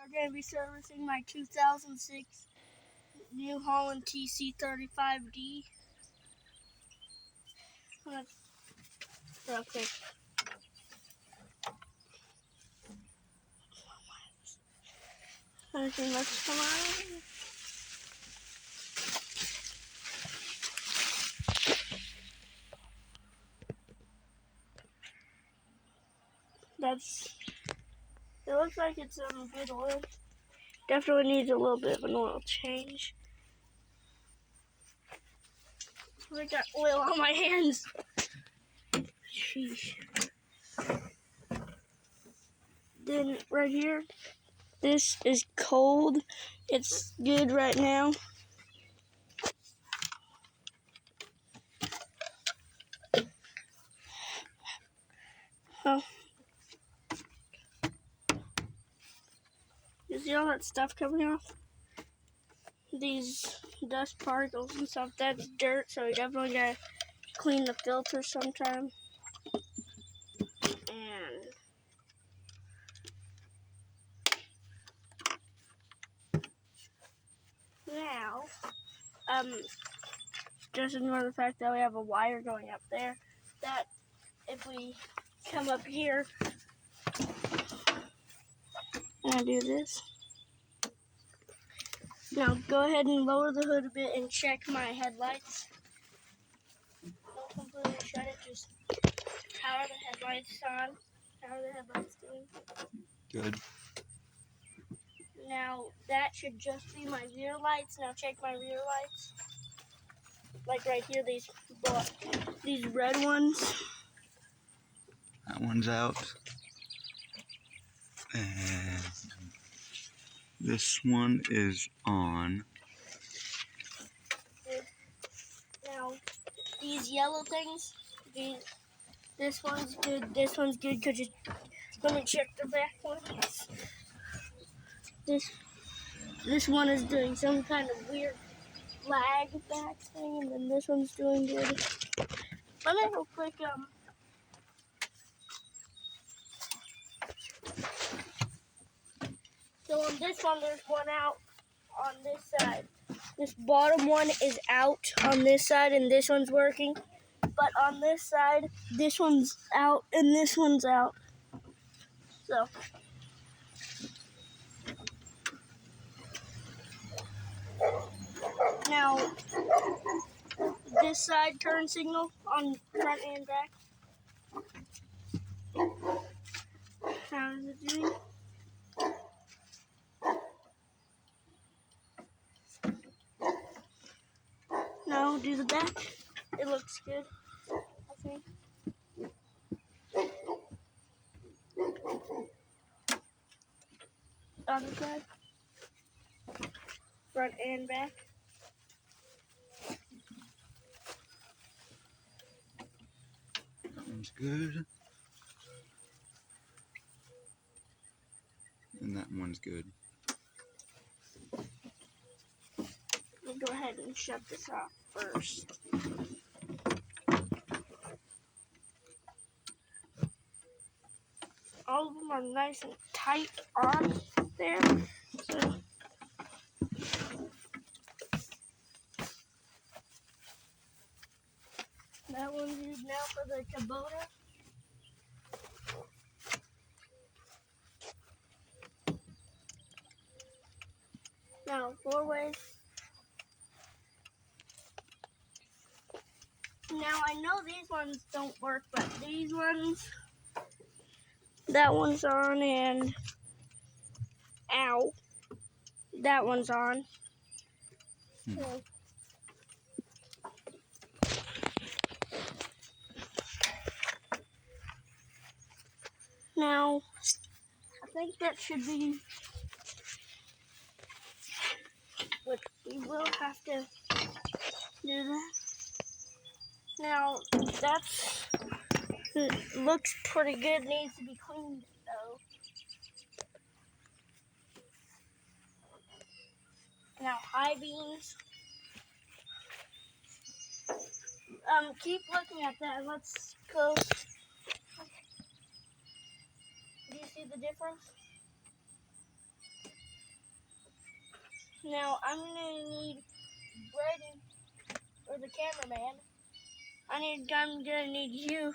are going to be servicing my 2006 New Holland TC35D. Real quick. Anything left to come out? It looks like it's good oil. Definitely needs a little bit of an oil change. I got oil on my hands. Sheesh. Then right here, this is cold. It's good right now. Oh. You see all that stuff coming off? These dust particles and stuff, that's dirt, so we definitely gotta clean the filter sometime. And now, just ignore the fact that we have a wire going up there, that if we come up here, and I do this. Now go ahead and lower the hood a bit and check my headlights. Don't completely shut it, just how are the headlights on? How are the headlights doing? Good. Now that should just be my rear lights. Now check my rear lights. Like right here, these red ones. That one's out. And this one is on. Now these yellow things, this one's good. This one's good because let me check the back ones. This one is doing some kind of weird lag back thing, and then this one's doing good. Let me real quick so on this one there's one out on this side. This bottom one is out on this side and this one's working. But on this side, this one's out and this one's out. So now this side turn signal on front and back. How is it doing? Now do the back. It looks good, I think. Other side. Front and back. That one's good. And that one's good. We'll go ahead and shut this off first. All of them are nice and tight on there. So that one's used now for the Kubota. Now 4 ways. Now I know these ones don't work, but these ones, that one's on, and ow, that one's on. So, now I think that should be what we will have to do that. Now looks pretty good, needs to be cleaned though. Now high beams. Keep looking at that. Let's go. Do you see the difference? Now I'm gonna need Braden or the cameraman. I'm gonna need you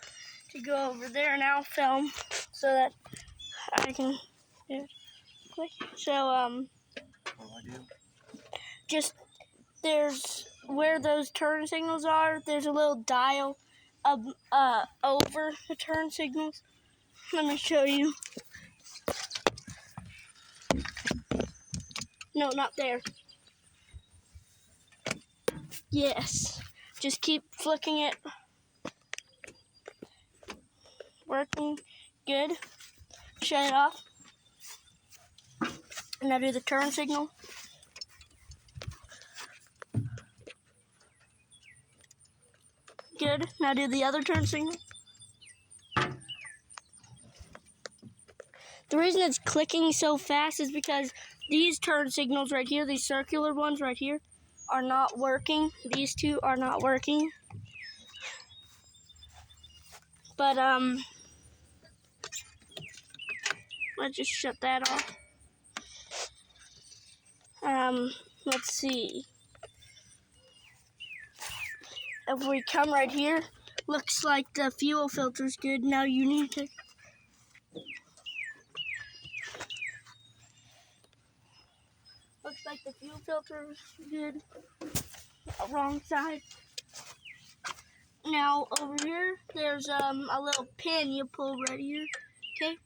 to go over there and I'll film so that I can do it quick. So What do I do? just there's where those turn signals are. There's a little dial over the turn signals. Let me show you. No, not there. Yes. Just keep flicking it. Working. Good. Shut it off. And now do the turn signal. Good. Now do the other turn signal. The reason it's clicking so fast is because these turn signals right here, these circular ones right here, are not working. These two are not working. But let's just shut that off. Let's see. If we come right here, looks like the fuel filter's good. Now you need to. Looks like the fuel filter's good. Wrong side. Now over here, there's a little pin you pull right here. Okay.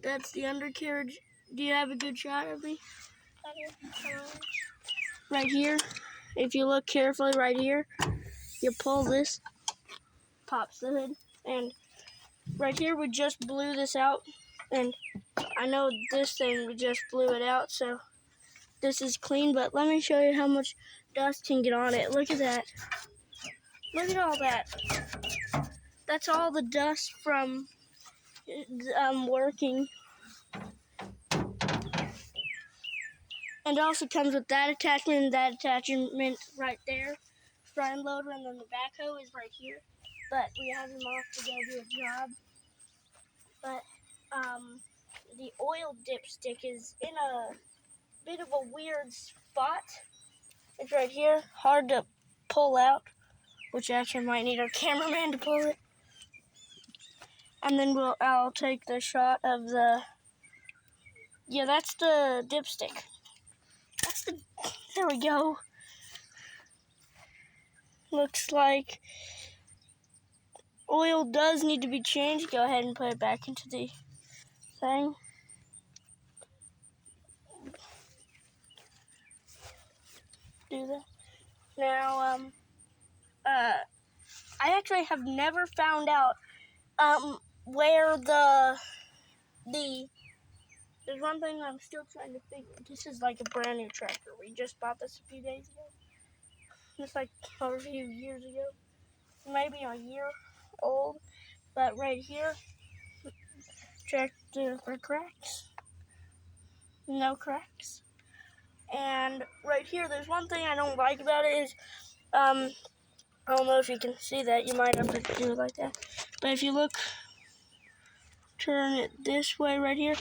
That's the undercarriage. Do you have a good shot of me? Right here. If you look carefully right here, you pull this, pops the hood, and right here we just blew this out, and I know this thing we just blew it out, so this is clean, but let me show you how much dust can get on it. Look at that. Look at all that. That's all the dust from working. And it also comes with that attachment and that attachment right there. Front loader, and then the backhoe is right here. But we have him off to go do a job. But the oil dipstick is in a bit of a weird spot. It's right here, hard to pull out, which actually might need our cameraman to pull it. And then I'll take the shot of the, yeah, that's the dipstick. There we go. Looks like oil does need to be changed. Go ahead and put it back into the thing. Do that. Now, I actually have never found out where there's one thing I'm still trying to figure. This is like a brand new tractor. We just bought this a few days ago. It's like a few years ago. Maybe a year old. But right here, check for cracks. No cracks. And right here, there's one thing I don't like about it is, I don't know if you can see that. You might have to do it like that. But if you look, turn it this way right here,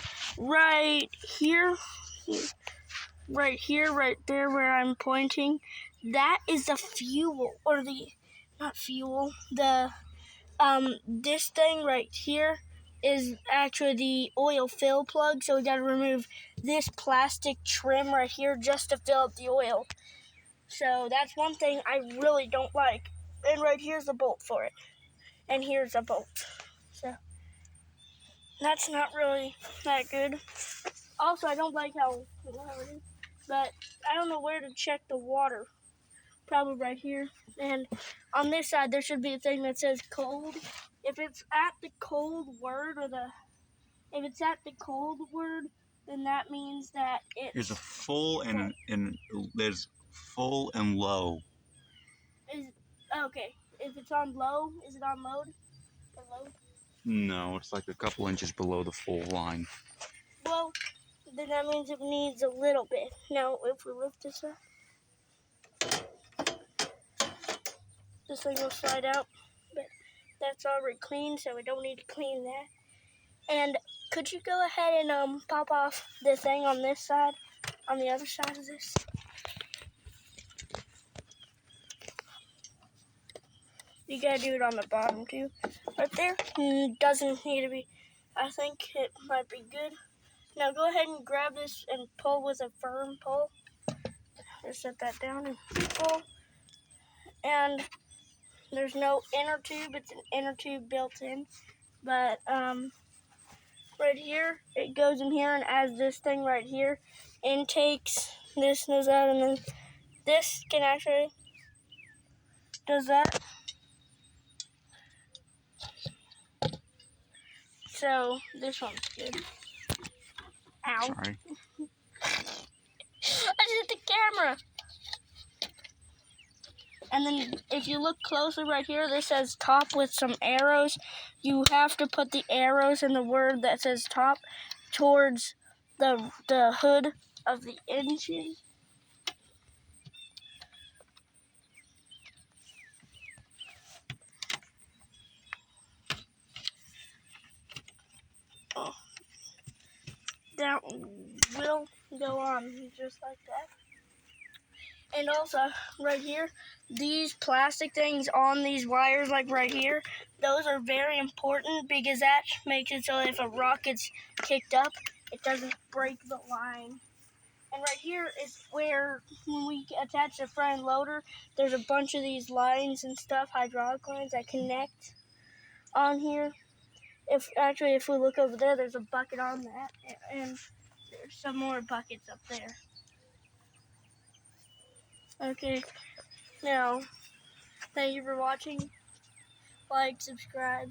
right there where I'm pointing, that is the fuel, or not fuel, this thing right here is actually the oil fill plug, so we gotta remove this plastic trim right here just to fill up the oil. So that's one thing I really don't like. And right here's the bolt for it. And here's a bolt. So that's not really that good. Also, I don't like how low it is, but I don't know where to check the water. Probably right here. And on this side, there should be a thing that says cold. If it's at the cold word, then that means that it's... There's a full and there's full and low. Okay. If it's on low, is it on load? Or low? No, it's like a couple inches below the full line. Well, then that means it needs a little bit. Now, if we lift this up, this thing will slide out. But that's already clean, so we don't need to clean that. And could you go ahead and pop off the thing on this side? on the other side of this. You gotta do it on the bottom too. Right there. Doesn't need to be. I think it might be good. Now go ahead and grab this and pull with a firm pull. Just set that down and pull. And there's no inner tube. It's an inner tube built in. But right here, it goes in here and adds this thing right here. Intakes. This goes out, and then this can actually does that. So this one's good. Ow. Sorry. I just hit the camera. And then if you look closely right here, this says top with some arrows. You have to put the arrows in the word that says top towards the hood of the engine. Oh. That will go on just like that. And also, right here, these plastic things on these wires, like right here, those are very important because that makes it so if a rock gets kicked up, it doesn't break the line. And right here is where, when we attach the front end loader, there's a bunch of these lines and stuff, hydraulic lines that connect on here. If we look over there, there's a bucket on that, and there's some more buckets up there. Okay, now, thank you for watching. Like, subscribe.